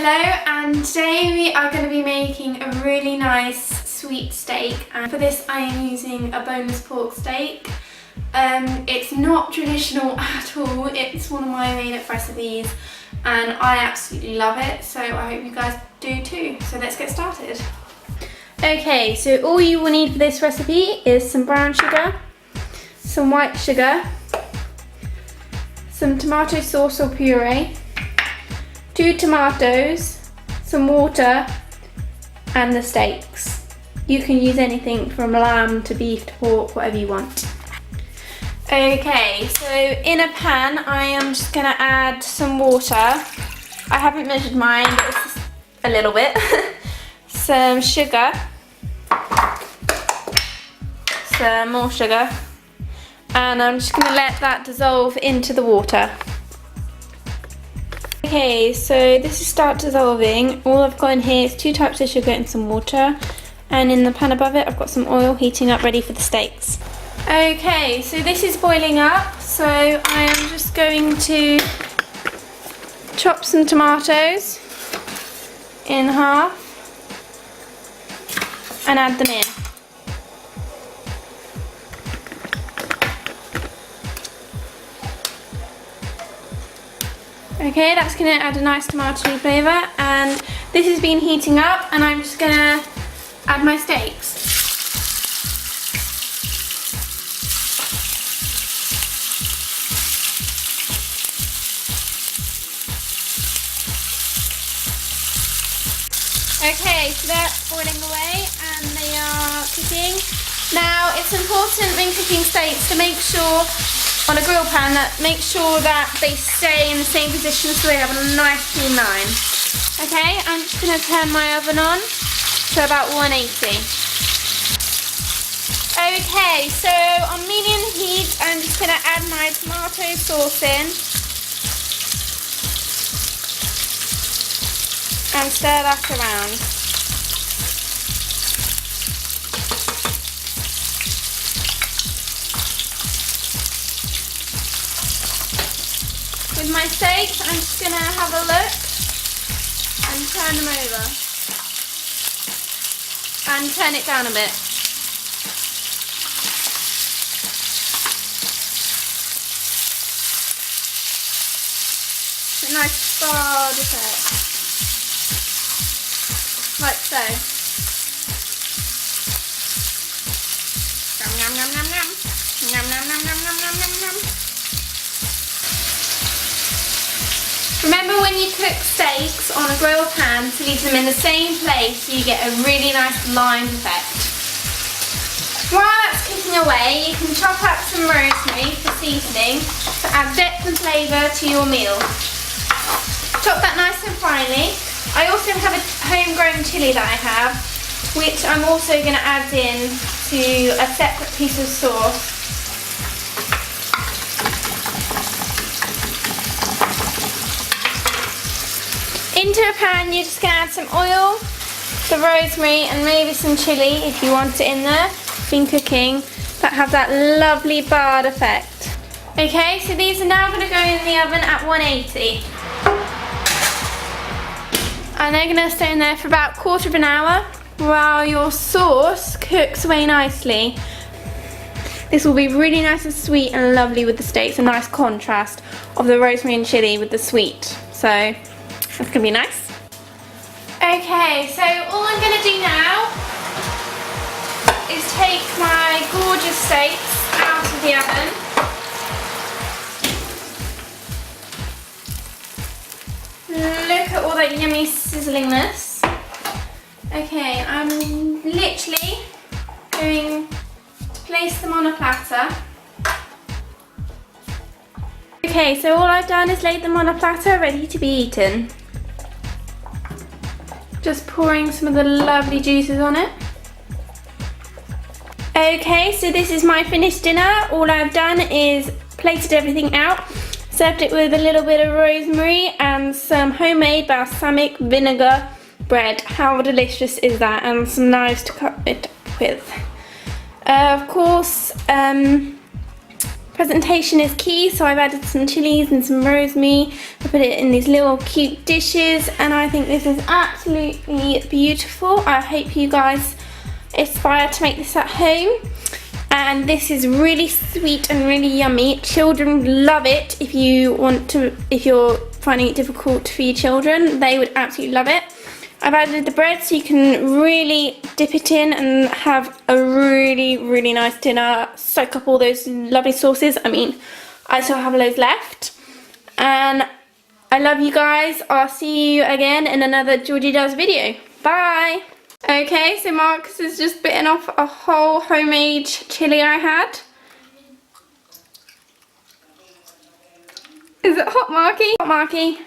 Hello, and today we are going to be making a really nice sweet steak, and for this I am using a boneless pork steak. It's not traditional at all, it's one of my made-up recipes and I absolutely love it, so I hope you guys do too. So let's get started. Okay, so all you will need for this recipe is some brown sugar, some white sugar, some tomato sauce or puree, 2 tomatoes, some water, and the steaks. You can use anything from lamb to beef to pork, whatever you want. Okay, so in a pan I am just going to add some water. I haven't measured mine, but it's just a little bit. Some sugar, some more sugar, and I'm just going to let that dissolve into the water. Okay, so this is start dissolving. All I've got in here is 2 types of sugar and some water, and in the pan above it I've got some oil heating up ready for the steaks. Okay, so this is boiling up, so I am just going to chop some tomatoes in half and add them in. Okay, that's going to add a nice tomatoey flavour, and this has been heating up and I'm just going to add my steaks. Okay, so that's boiling away and they are cooking. Now it's important when cooking steaks to make sure on a grill pan make sure that they stay in the same position so they have a nice clean line. Okay, I'm just going to turn my oven on to about 180. Okay, so on medium heat I'm just going to add my tomato sauce in and stir that around. With my steaks, I'm just going to have a look and turn them over and turn it down a bit. A nice broad effect. Like so. Yum yum yum yum yum. Yum yum yum yum yum yum yum yum. Remember when you cook steaks on a grill pan to leave them in the same place so you get a really nice line effect. While that's cooking away, you can chop up some rosemary for seasoning to add depth and flavour to your meal. Chop that nice and finely. I also have a homegrown chilli that I have, which I'm also going to add in to a separate piece of sauce. Into a pan you're just going to add some oil, the rosemary and maybe some chilli if you want it in there. Been cooking, that have that lovely bard effect. Okay, so these are now going to go in the oven at 180. And they're going to stay in there for about 1/4 of an hour while your sauce cooks away nicely. This will be really nice and sweet and lovely with the steaks, a nice contrast of the rosemary and chilli with the sweet. So that's going to be nice. Okay, so all I'm going to do now is take my gorgeous steaks out of the oven. Look at all that yummy sizzlingness. Okay, I'm literally going to place them on a platter. Okay, so all I've done is laid them on a platter ready to be eaten. Just pouring some of the lovely juices on it. Okay, so this is my finished dinner. All I've done is plated everything out. Served it with a little bit of rosemary and some homemade balsamic vinegar bread. How delicious is that? And some knives to cut it with. Of course, Presentation is key, so I've added some chilies and some rosemary. I put it in these little cute dishes, and I think this is absolutely beautiful. I hope you guys aspire to make this at home. And this is really sweet and really yummy. Children love it. If you're finding it difficult for your children, they would absolutely love it. I've added the bread so you can really dip it in and have a really, really nice dinner. Soak up all those lovely sauces. I mean, I still have loads left. And I love you guys. I'll see you again in another Georgie Does video. Bye. Okay, so Marcus has just bitten off a whole homemade chili I had. Is it hot, Marky? Hot, Marky?